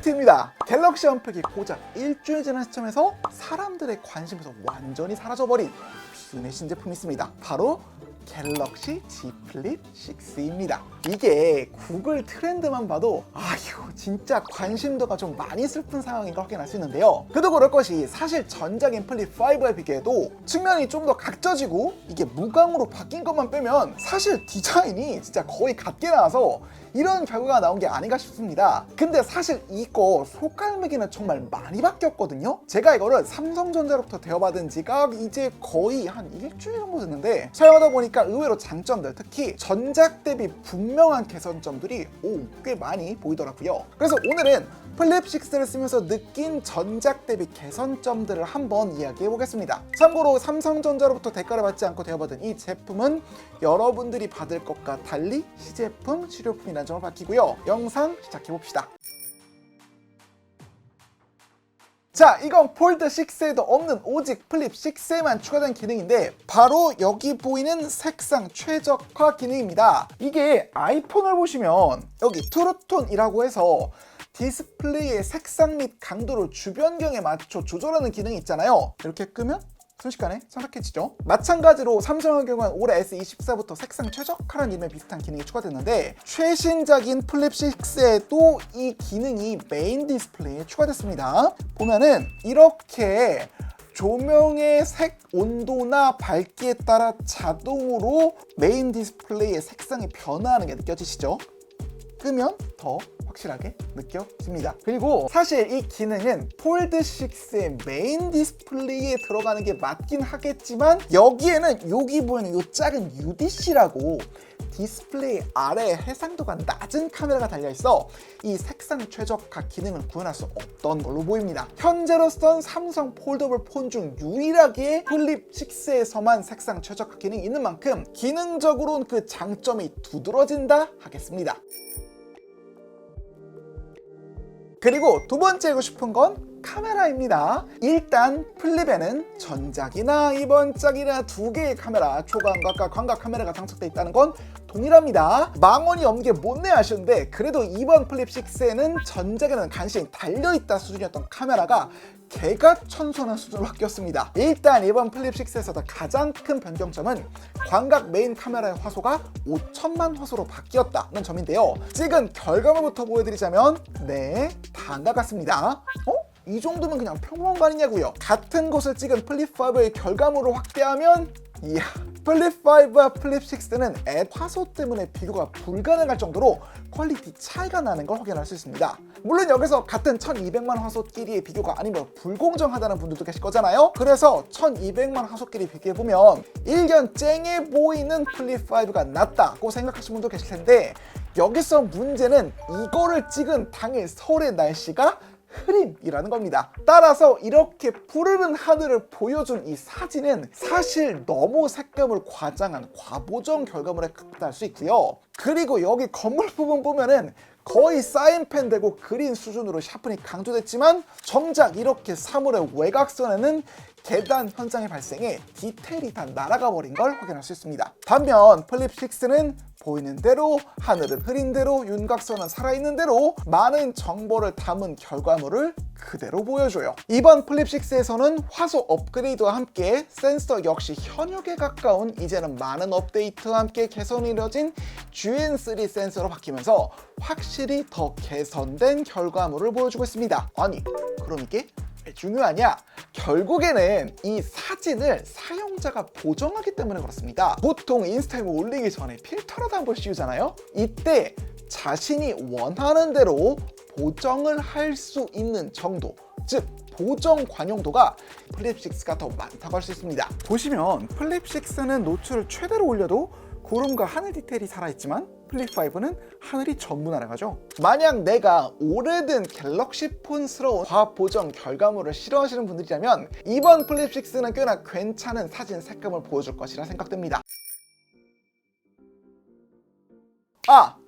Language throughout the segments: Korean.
업데이트입니다. 갤럭시 언팩이 고작 일주일 지난 시점에서 사람들의 관심에서 완전히 사라져버린 비운의 신제품이 있습니다. 바로 갤럭시 Z 플립 6입니다. 이게 구글 트렌드만 봐도 이거 진짜 관심도가 좀 많이 슬픈 상황인 걸 확인할 수 있는데요. 그도 그럴 것이 사실 전작인 플립 5에 비교해도 측면이 좀 더 각져지고 이게 무광으로 바뀐 것만 빼면 사실 디자인이 진짜 거의 같게 나와서 이런 결과가 나온 게 아닌가 싶습니다. 근데 사실 이거 속갈매기는 정말 많이 바뀌었거든요. 제가 이거를 삼성전자로부터 대여받은 지가 이제 거의 한 일주일 정도 됐는데 사용하다 보니까 의외로 장점들, 특히 전작 대비 분명한 개선점들이 꽤 많이 보이더라고요. 그래서 오늘은 플립 6를 쓰면서 느낀 전작 대비 개선점들을 한번 이야기해 보겠습니다. 참고로 삼성전자로부터 대가를 받지 않고 대여받은 이 제품은 여러분들이 받을 것과 달리 시제품, 실효품이라는 점을 밝히고요. 영상 시작해 봅시다. 자, 이건 폴드 6에도 없는 오직 플립 6에만 추가된 기능인데 바로 여기 보이는 색상 최적화 기능입니다. 이게 아이폰을 보시면 여기 트루톤이라고 해서 디스플레이의 색상 및 강도를 주변경에 맞춰 조절하는 기능이 있잖아요. 이렇게 끄면 순식간에 선택해지죠. 마찬가지로 삼성의 경우는 올해 S24부터 색상 최적화라는 이름의 비슷한 기능이 추가됐는데 최신작인 플립 6에도 이 기능이 메인 디스플레이에 추가됐습니다. 보면은 이렇게 조명의 색 온도나 밝기에 따라 자동으로 메인 디스플레이의 색상이 변화하는 게 느껴지시죠? 끄면 더 확실하게 느껴집니다. 그리고 사실 이 기능은 폴드 6의 메인 디스플레이에 들어가는 게 맞긴 하겠지만 여기에는 여기 보이는 이 작은 UDC라고 디스플레이 아래에 해상도가 낮은 카메라가 달려있어 이 색상 최적화 기능을 구현할 수 없던 걸로 보입니다. 현재로선 삼성 폴더블 폰 중 유일하게 플립 6에서만 색상 최적화 기능이 있는 만큼 기능적으로는 그 장점이 두드러진다 하겠습니다. 그리고 두 번째 알고 싶은 건 카메라입니다. 일단 플립에는 전작이나 이번 작이나 두 개의 카메라, 초광각과 광각 카메라가 장착되어 있다는 건 동일합니다. 망원이 없는 게 못내 아쉬운데 그래도 이번 플립 6에는 전작에는 간신히 달려있다 수준이었던 카메라가 개가천선한 수준으로 바뀌었습니다. 일단 이번 플립 6에서 가장 큰 변경점은 광각 메인 카메라의 화소가 5000만 화소로 바뀌었다는 점인데요. 찍은 결과물부터 보여드리자면 다음과 같습니다. 이 정도면 그냥 평범한 거 아니냐고요. 같은 곳을 찍은 플립 5의 결과물을 확대하면 이야, 플립 5와 플립 6는 앱 화소 때문에 비교가 불가능할 정도로 퀄리티 차이가 나는 걸 확인할 수 있습니다. 물론 여기서 같은 1200만 화소끼리의 비교가 아니면 불공정하다는 분들도 계실 거잖아요. 그래서 1200만 화소끼리 비교해보면 일견 쨍해 보이는 플립 5가 낫다고 생각하시는 분도 계실 텐데 여기서 문제는 이거를 찍은 당일 서울의 날씨가 흐림이라는 겁니다. 따라서 이렇게 푸르른 하늘을 보여준 이 사진은 사실 너무 색감을 과장한 과보정 결과물에 가까울 수 있고요. 그리고 여기 건물 부분 보면은 거의 사인펜 되고 그린 수준으로 샤프니 강조됐지만 정작 이렇게 사물의 외곽선에는 계단 현상의 발생에 디테일이 다 날아가 버린 걸 확인할 수 있습니다. 반면 플립 6는 보이는 대로, 하늘은 흐린 대로, 윤곽선은 살아있는 대로 많은 정보를 담은 결과물을 그대로 보여줘요. 이번 플립 6에서는 화소 업그레이드와 함께 센서 역시 현역에 가까운 이제는 많은 업데이트와 함께 개선이 이뤄진 GN3 센서로 바뀌면서 확실히 더 개선된 결과물을 보여주고 있습니다. 아니, 그럼 이게 왜 중요하냐? 결국에는 이 사진을 사용자가 보정하기 때문에 그렇습니다. 보통 인스타에 올리기 전에 필터라도 한번 씌우잖아요. 이때 자신이 원하는 대로 보정을 할 수 있는 정도, 즉 보정 관용도가 플립 6가 더 많다고 할 수 있습니다. 보시면 플립 6는 노출을 최대로 올려도 구름과 하늘 디테일이 살아있지만 플립 5는 하늘이 전부 날아가죠. 만약 내가 오래된 갤럭시 폰스러운 과학 보정 결과물을 싫어하시는 분들이라면 이번 플립 6는 꽤나 괜찮은 사진 색감을 보여줄 것이라 생각됩니다.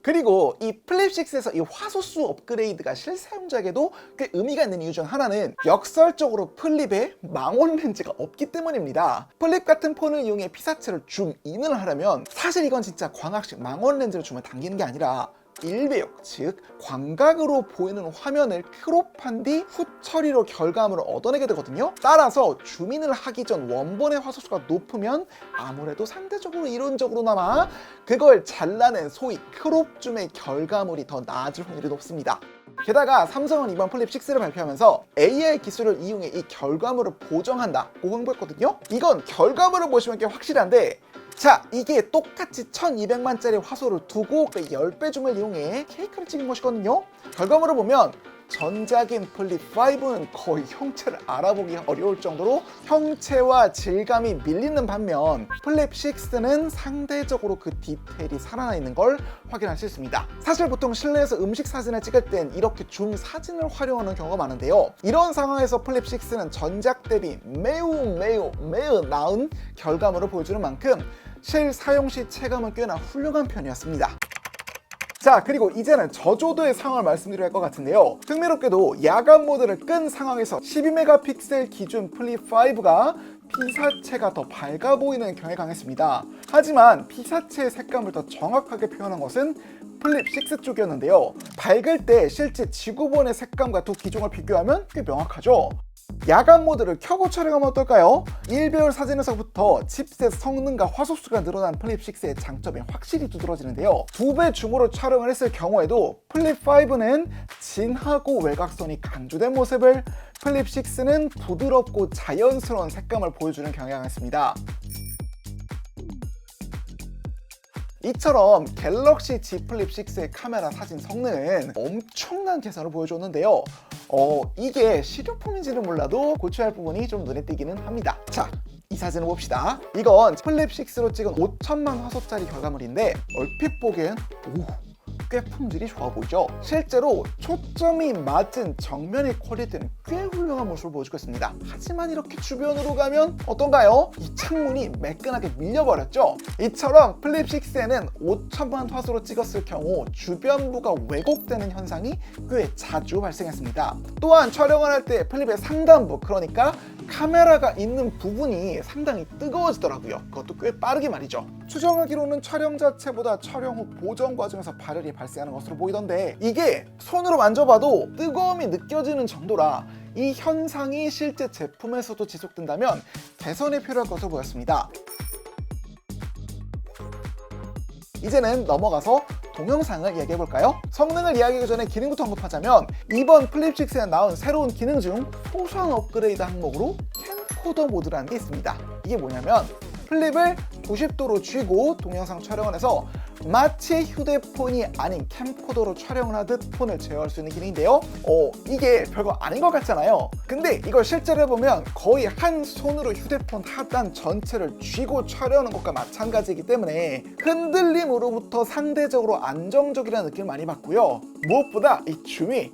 그리고 이 플립 6에서 이 화소수 업그레이드가 실사용자에게도 꽤 의미가 있는 이유 중 하나는 역설적으로 플립에 망원 렌즈가 없기 때문입니다. 플립 같은 폰을 이용해 피사체를 줌인을 하려면 사실 이건 진짜 광학식 망원 렌즈를 줌을 당기는 게 아니라 일배역, 즉 광각으로 보이는 화면을 크롭한 뒤 후처리로 결과물을 얻어내게 되거든요. 따라서 줌인을 하기 전 원본의 화소수가 높으면 아무래도 상대적으로 이론적으로나마 그걸 잘라낸 소위 크롭줌의 결과물이 더 나아질 확률이 높습니다. 게다가 삼성은 이번 플립 6를 발표하면서 AI 기술을 이용해 이 결과물을 보정한다고 홍보했거든요. 이건 결과물을 보시면 꽤 확실한데, 자, 이게 똑같이 1200만짜리 화소를 두고 그 10배 줌을 이용해 케이크를 찍은 것이거든요. 결과물을 보면 전작인 플립 5는 거의 형체를 알아보기 어려울 정도로 형체와 질감이 밀리는 반면 플립 6는 상대적으로 그 디테일이 살아나 있는 걸 확인할 수 있습니다. 사실 보통 실내에서 음식 사진을 찍을 땐 이렇게 줌 사진을 활용하는 경우가 많은데요. 이런 상황에서 플립 6는 전작 대비 매우 나은 결과물을 보여주는 만큼 실 사용 시 체감은 꽤나 훌륭한 편이었습니다. 자, 그리고 이제는 저조도의 상황을 말씀드려야 할 것 같은데요. 흥미롭게도 야간 모드를 끈 상황에서 12메가픽셀 기준 플립 5가 피사체가 더 밝아 보이는 경향이 강했습니다. 하지만 피사체의 색감을 더 정확하게 표현한 것은 플립 6 쪽이었는데요. 밝을 때 실제 지구본의 색감과 두 기종을 비교하면 꽤 명확하죠. 야간 모드를 켜고 촬영하면 어떨까요? 1배열 사진에서부터 칩셋 성능과 화소수가 늘어난 플립 6의 장점이 확실히 두드러지는데요. 2배 줌으로 촬영을 했을 경우에도 플립 5는 진하고 외곽선이 강조된 모습을, 플립 6는 부드럽고 자연스러운 색감을 보여주는 경향이 있습니다. 이처럼 갤럭시 Z 플립 6의 카메라 사진 성능은 엄청난 개선을 보여줬는데요. 이게 실효품인지는 몰라도 고쳐야 할 부분이 좀 눈에 띄기는 합니다. 자, 이 사진을 봅시다. 이건 플립 6로 찍은 5천만 화소짜리 결과물인데 얼핏 보기엔 꽤 품질이 좋아 보이죠? 실제로 초점이 맞은 정면의 퀄리티는 꽤 훌륭한 모습을 보여주고 있습니다. 하지만 이렇게 주변으로 가면 어떤가요? 이 창문이 매끈하게 밀려버렸죠? 이처럼 플립 6에는 5천만 화소로 찍었을 경우 주변부가 왜곡되는 현상이 꽤 자주 발생했습니다. 또한 촬영을 할 때 플립의 상단부, 그러니까 카메라가 있는 부분이 상당히 뜨거워지더라고요. 그것도 꽤 빠르게 말이죠. 추정하기로는 촬영 자체보다 촬영 후 보정 과정에서 발열이 발생하는 것으로 보이던데, 이게 손으로 만져봐도 뜨거움이 느껴지는 정도라 이 현상이 실제 제품에서도 지속된다면 개선이 필요할 것으로 보였습니다. 이제는 넘어가서 동영상을 이야기해볼까요? 성능을 이야기하기 전에 기능부터 언급하자면 이번 플립 6에 나온 새로운 기능 중 소소한 업그레이드 항목으로 캠코더 모드라는 게 있습니다. 이게 뭐냐면 플립을 90도로 쥐고 동영상 촬영을 해서 마치 휴대폰이 아닌 캠코더로 촬영을 하듯 폰을 제어할 수 있는 기능인데요. 이게 별거 아닌 것 같잖아요. 근데 이걸 실제로 해보면 거의 한 손으로 휴대폰 하단 전체를 쥐고 촬영하는 것과 마찬가지이기 때문에 흔들림으로부터 상대적으로 안정적이라는 느낌을 많이 받고요. 무엇보다 이 줌이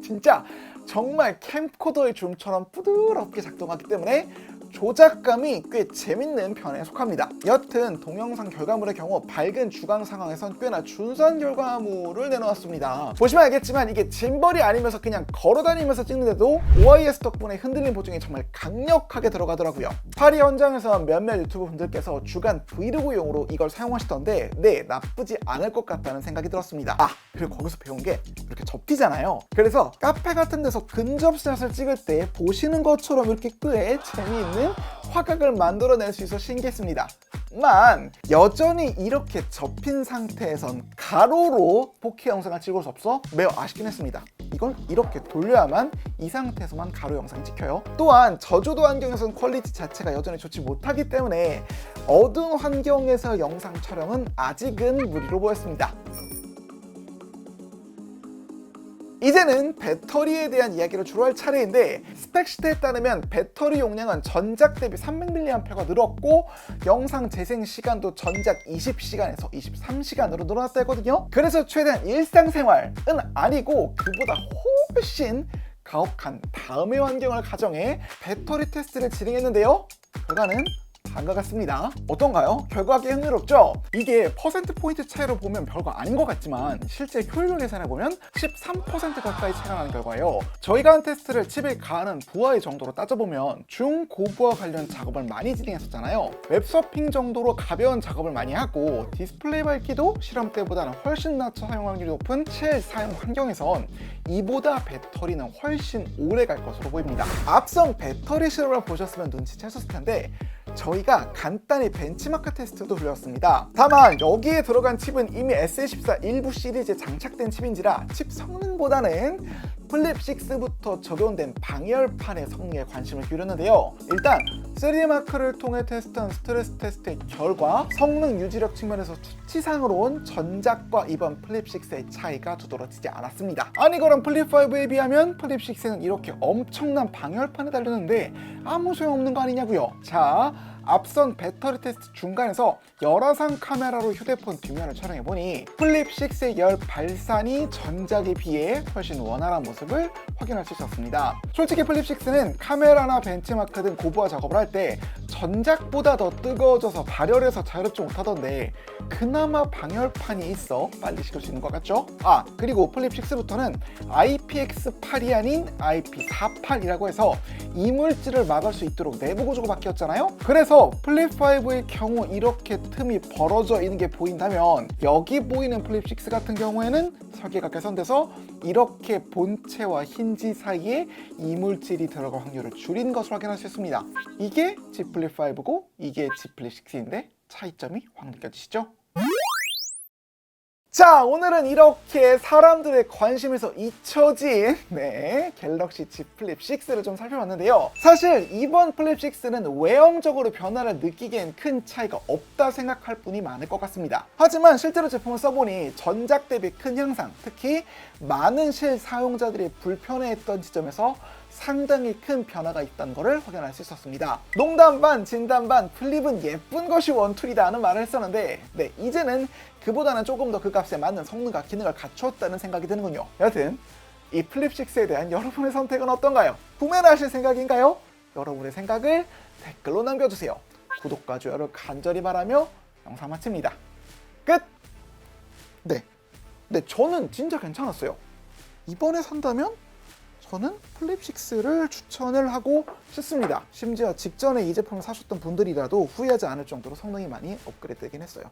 진짜 정말 캠코더의 줌처럼 부드럽게 작동하기 때문에 조작감이 꽤 재밌는 편에 속합니다. 여튼 동영상 결과물의 경우 밝은 주광 상황에선 꽤나 준수한 결과물을 내놓았습니다. 보시면 알겠지만 이게 짐벌이 아니면서 그냥 걸어다니면서 찍는데도 OIS 덕분에 흔들림 보정이 정말 강력하게 들어가더라고요. 파리 현장에서 몇몇 유튜브 분들께서 주간 브이로그용으로 이걸 사용하시던데 나쁘지 않을 것 같다는 생각이 들었습니다. 그리고 거기서 배운 게 이렇게 접히잖아요. 그래서 카페 같은 데서 근접샷을 찍을 때 보시는 것처럼 이렇게 꽤 재미있는 화각을 만들어낼 수 있어 신기했습니다. 만 여전히 이렇게 접힌 상태에선 가로로 4K 영상을 찍을 수 없어 매우 아쉽긴 했습니다. 이걸 이렇게 돌려야만 이 상태에서만 가로 영상이 찍혀요. 또한 저조도 환경에서는 퀄리티 자체가 여전히 좋지 못하기 때문에 어두운 환경에서 영상 촬영은 아직은 무리로 보였습니다. 이제는 배터리에 대한 이야기를 주로 할 차례인데, 스펙시트에 따르면 배터리 용량은 전작 대비 300mAh가 늘었고 영상 재생 시간도 전작 20시간에서 23시간으로 늘어났다 했거든요. 그래서 최대한 일상생활은 아니고 그보다 훨씬 가혹한 다음의 환경을 가정해 배터리 테스트를 진행했는데요. 결과는 간 것 같습니다. 어떤가요? 결과가 꽤 흥미롭죠? 이게 퍼센트포인트 차이로 보면 별거 아닌 것 같지만 실제 효율 계산해보면 13% 가까이 차이가 나는 결과예요. 저희가 한 테스트를 칩에 가하는 부하의 정도로 따져보면 중고부하 관련 작업을 많이 진행했었잖아요. 웹서핑 정도로 가벼운 작업을 많이 하고 디스플레이 밝기도 실험 때보다는 훨씬 낮춰 사용 확률이 높은 실 사용 환경에선 이보다 배터리는 훨씬 오래 갈 것으로 보입니다. 앞선 배터리 실험을 보셨으면 눈치채셨을 텐데 저희가 간단히 벤치마크 테스트도 돌렸습니다. 다만 여기에 들어간 칩은 이미 S14 일부 시리즈에 장착된 칩인지라 칩 성능보다는 플립 6부터 적용된 방열판의 성능에 관심을 기울였는데요. 일단 3D마크를 통해 테스트한 스트레스 테스트의 결과 성능 유지력 측면에서 수치상으로는 전작과 이번 플립 6의 차이가 두드러지지 않았습니다. 아니 그럼 플립 5에 비하면 플립 6는 이렇게 엄청난 방열판에 달렸는데 아무 소용없는 거 아니냐고요. 자, 앞선 배터리 테스트 중간에서 열화상 카메라로 휴대폰 뒷면을 촬영해보니 플립 6의 열 발산이 전작에 비해 훨씬 원활한 모습을 확인할 수 있었습니다. 솔직히 플립 6는 카메라나 벤치마크 등 고부하 작업을 할 때 전작보다 더 뜨거워져서 발열해서 자유롭지 못하던데 그나마 방열판이 있어 빨리 시킬 수 있는 것 같죠? 아, 그리고 플립 6부터는 IPX8이 아닌 IP48이라고 해서 이물질을 막을 수 있도록 내부 구조가 바뀌었잖아요? 그래서 플립 5의 경우 이렇게 틈이 벌어져 있는 게 보인다면 여기 보이는 플립 6 같은 경우에는 설계가 개선돼서 이렇게 본체와 힌지 사이에 이물질이 들어갈 확률을 줄인 것을 확인할 수 있습니다. 이게 G 플립 5고 이게 G 플립 6인데 차이점이 확 느껴지시죠? 자, 오늘은 이렇게 사람들의 관심에서 잊혀진 갤럭시 Z 플립 6를 좀 살펴봤는데요. 사실 이번 플립 6는 외형적으로 변화를 느끼기엔 큰 차이가 없다 생각할 분이 많을 것 같습니다. 하지만 실제로 제품을 써보니 전작 대비 큰 향상, 특히 많은 실 사용자들이 불편해했던 지점에서 상당히 큰 변화가 있다는 것을 확인할 수 있었습니다. 농담 반 진담 반 플립은 예쁜 것이 원툴이다 하는 말을 했었는데 이제는 그보다는 조금 더 그 값에 맞는 성능과 기능을 갖췄다는 생각이 드는군요. 여튼 이 플립 6에 대한 여러분의 선택은 어떤가요? 구매를 하실 생각인가요? 여러분의 생각을 댓글로 남겨주세요. 구독과 좋아요를 간절히 바라며 영상 마칩니다. 끝! 네, 저는 진짜 괜찮았어요. 이번에 산다면 저는 플립 6를 추천을 하고 싶습니다. 심지어 직전에 이 제품을 사셨던 분들이라도 후회하지 않을 정도로 성능이 많이 업그레이드 되긴 했어요.